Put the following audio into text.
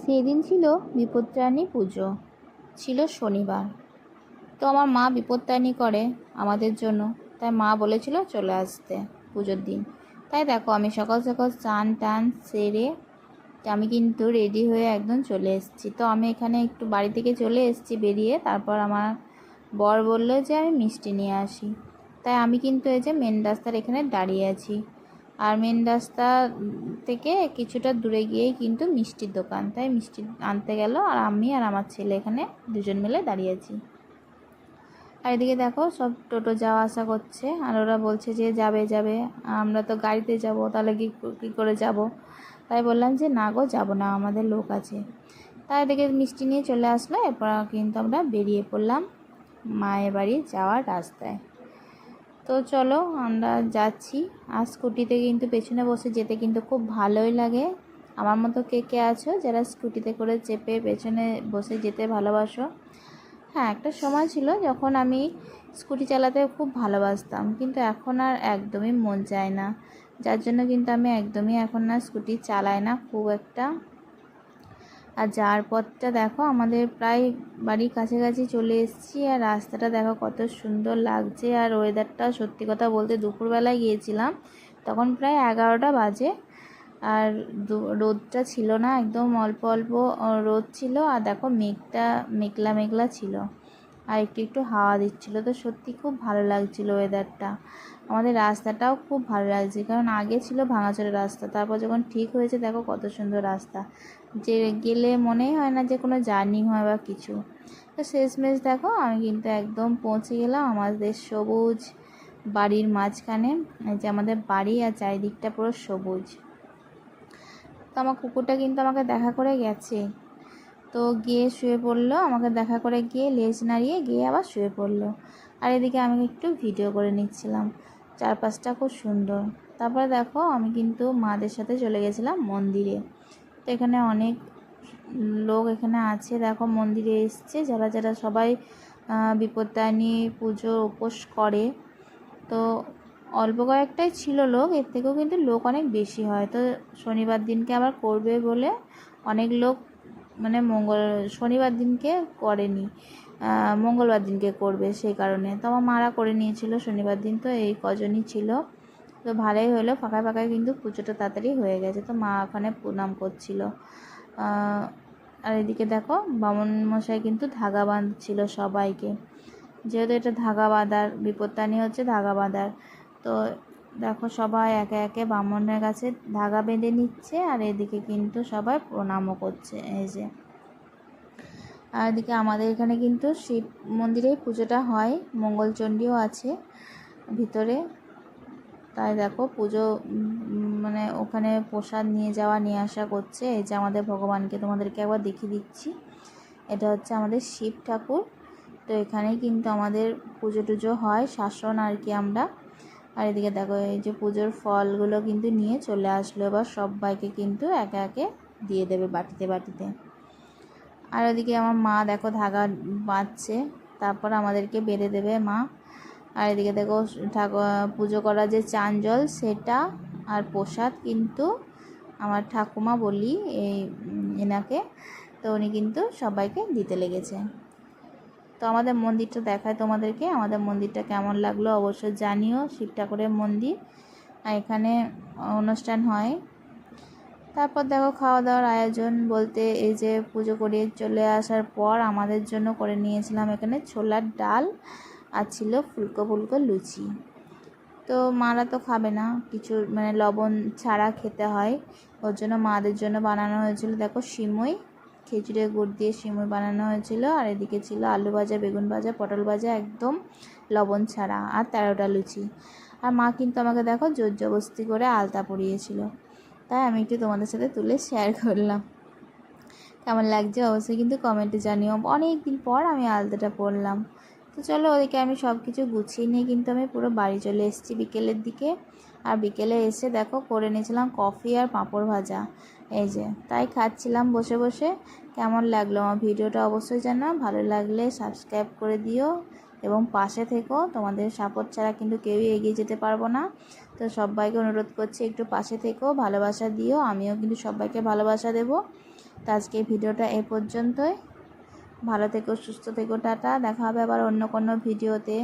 সেদিন ছিল বিপত্তারিণী পুজো, ছিল শনিবার। তো আমার মা বিপত্তারিণী করে আমাদের জন্য, তাই মা বলেছিল চলে আসতে পুজোর দিন। তাই দেখো আমি সকাল সকাল স্নান টান সেরে আমি কিন্তু রেডি হয়ে একদম চলে এসেছি। তো আমি এখানে একটু বাড়ি থেকে চলে এসেছি বেরিয়ে, তারপর আমার বর বললো যে আমি মিষ্টি নিয়ে আসি। তাই আমি কিন্তু এই যে মেন রাস্তার এখানে দাঁড়িয়ে আছি। আর মেন রাস্তা থেকে কিছুটা দূরে গিয়েই কিন্তু মিষ্টির দোকান, তাই মিষ্টি আনতে গেল। আর আমি আর আমার ছেলে এখানে দুজন মিলে দাঁড়িয়ে আছি। আর এদিকে দেখো সব টোটো যাওয়া আসা করছে, আর ওরা বলছে যে যাবে যাবে, আমরা তো গাড়িতে যাব, তাহলে কী করে যাব। তাই বললাম যে না গো, যাবো না, আমাদের লোক আছে। তাই এদিকে মিষ্টি নিয়ে চলে আসলো। এরপর কিন্তু আমরা বেরিয়ে পড়লাম মায়ের বাড়ি যাওয়ার রাস্তায়। তো চলো আমরা যাচ্ছি। আর স্কুটিতে কিন্তু পেছনে বসে যেতে কিন্তু খুব ভালোই লাগে। আমার মতো কে কে আছো যারা স্কুটিতে করে চেপে পেছনে বসে যেতে ভালোবাসো? হ্যাঁ, একটা সময় ছিল যখন আমি স্কুটি চালাতে খুব ভালোবাসতাম, কিন্তু এখন আর একদমই মন চায় না। যার জন্য কিন্তু আমি একদমই এখন আর স্কুটি চালাই না খুব একটা। আর যাওয়ার পথটা দেখো আমাদের প্রায় বাড়ির কাছাকাছি চলে এসেছি। আর রাস্তাটা দেখো কত সুন্দর লাগছে। আর ওয়েদারটা সত্যি কথা বলতে দুপুরবেলায় গিয়েছিলাম, তখন প্রায় 11টা বাজে। আর রোদটা ছিল না, একদম অল্প অল্প রোদ ছিল। আর দেখো মেঘটা মেঘলা মেঘলা ছিল, আর একটু একটু হাওয়া দিচ্ছিলো। তো সত্যি খুব ভালো লাগছিলো ওয়েদারটা। আমাদের রাস্তাটাও খুব ভালো লাগছে, কারণ আগে ছিল ভাঙাচোরা রাস্তা, তারপর যখন ঠিক হয়েছে দেখো কত সুন্দর রাস্তা, যে গেলে মনেই হয় না যে কোনো জার্নি হয় বা কিছু। তো শেষমেশ দেখো আমি কিন্তু একদম পৌঁছে গেলাম আমাদের সবুজ বাড়ির মাঝখানে। এই যে আমাদের বাড়ি, আর চারিদিকটা পুরো সবুজ। তো আমার কুকুরটা কিন্তু আমাকে দেখা করে গেছে, তো গিয়ে শুয়ে পড়লো, আমাকে দেখা করে গিয়ে লেজ নাড়িয়ে গিয়ে আবার শুয়ে পড়লো। আর এদিকে আমি একটু ভিডিও করে নিচ্ছিলাম, চারপাশটা খুব সুন্দর। তারপরে দেখো আমি কিন্তু মাদের সাথে চলে গেছিলাম মন্দিরে। তো এখানে অনেক লোক এখানে আছে, দেখো মন্দিরে এসছে যারা যারা সবাই বিপত্তারিণী পুজো উপোস করে। তো অল্প কয়েকটাই ছিল লোক, এর থেকেও কিন্তু লোক অনেক বেশি হয়। তো শনিবার দিনকে আবার করবে বলে অনেক লোক, মানে শনিবার দিনকে করেনি, মঙ্গলবার দিনকে করবে, সেই কারণে। তো আমার মারা করে নিয়েছিল শনিবার দিন, তো এই কজনই ছিল। তো ভালোই হলো, ফাঁকায় ফাঁকায় কিন্তু পুজোটা তাড়াতাড়ি হয়ে গেছে। তো মা ওখানে প্রণাম করছিল। আর এদিকে দেখো বামুন মশাই কিন্তু ধাগা বাঁধছিল সবাইকে, যেহেতু এটা ধাগা বাঁধার বিপত্তারিণী হচ্ছে ধাগা বাঁধার। তো দেখো সবাই একে একে বামনের কাছে ধাগা বেঁধে নিচ্ছে, আর এদিকে কিন্তু সবাই প্রণামও করছে। এই যে, আর এদিকে আমাদের এখানে কিন্তু শিব মন্দিরেই পুজোটা হয়, মঙ্গলচণ্ডীও আছে ভিতরে। তাই দেখো পুজো মানে ওখানে প্রসাদ নিয়ে যাওয়া নিয়ে আসা করছে। এই যে আমাদের ভগবানকে তোমাদেরকে একবার দেখিয়ে দিচ্ছি, এটা হচ্ছে আমাদের শিব ঠাকুর। তো এখানেই কিন্তু আমাদের পুজো টুজো হয়, শাসন আর কি আমরা। আর এদিকে দেখো এই যে পুজোর ফলগুলো কিন্তু নিয়ে চলে আসলো, এবার সবাইকে কিন্তু একে একে দিয়ে দেবে বাটিতে বাটিতে। আর ওদিকে আমার মা দেখো ধাগা বাঁধছে, তারপর আমাদেরকে বেঁধে দেবে মা। আর এদিকে দেখো পুজো করা যে চান জল সেটা আর প্রসাদ কিন্তু আমার ঠাকুমা বলি এই এনাকে, তো উনি কিন্তু সবাইকে দিতে লেগেছে। তো আমাদের মন্দিরটা দেখায় তোমাদেরকে, আমাদের মন্দিরটা কেমন লাগলো অবশ্যই জানিও। শিব ঠাকুরের মন্দির, আর এখানে অনুষ্ঠান হয়। তারপর দেখো খাওয়া দাওয়ার আয়োজন বলতে এই যে পুজো করে চলে আসার পর আমাদের জন্য করে নিয়েছিলাম এখানে ছোলার ডাল, আর ছিল ফুলকো ফুলকো লুচি। তো মারা তো খাবে না কিছু, মানে লবণ ছাড়া খেতে হয়, ওর জন্য মাদের জন্য বানানো হয়েছিল দেখো সিমই, খেজুরের গুড় দিয়ে সিমই বানানো হয়েছিল। আর এদিকে ছিল আলু ভাজা, বেগুন ভাজা, পটল ভাজা, একদম লবণ ছাড়া, আর 13টা লুচি। আর মা কিন্তু আমাকে দেখো জোর জবরদস্তি করে আলতা পরিয়েছিল, তাই আমি একটু তোমাদের সাথে তুলে শেয়ার করলাম। কেমন লাগছে অবশ্যই কিন্তু কমেন্টে জানিও। অনেক দিন পর আমি আলতাটা পরলাম। তো চলো ওদিকে আমি সব কিছু গুছিয়ে নিয়ে কিন্তু আমি পুরো বাড়ি চলে এসেছি বিকেলের দিকে। আর বিকেলে এসে দেখো করে নিয়েছিলাম কফি আর পাঁপড় ভাজা, এই যে তাই খাচ্ছিলাম বসে বসে। কেমন লাগলো আমার ভিডিওটা অবশ্যই জানাও, ভালো লাগলে সাবস্ক্রাইব করে দিও এবং পাশে থেকো। তোমাদের সাপোর্ট ছাড়া কিন্তু কেউই এগিয়ে যেতে পারবো না। তো সবাইকে অনুরোধ করছি একটু পাশে থেকো, ভালোবাসা দিও, আমিও কিন্তু সবাইকে ভালোবাসা দেবো। তো আজকে ভিডিওটা এ পর্যন্তই। ভালো থেকো, সুস্থ থেকো, টাটা। দেখা হবে আবার অন্য কোনো ভিডিওতে।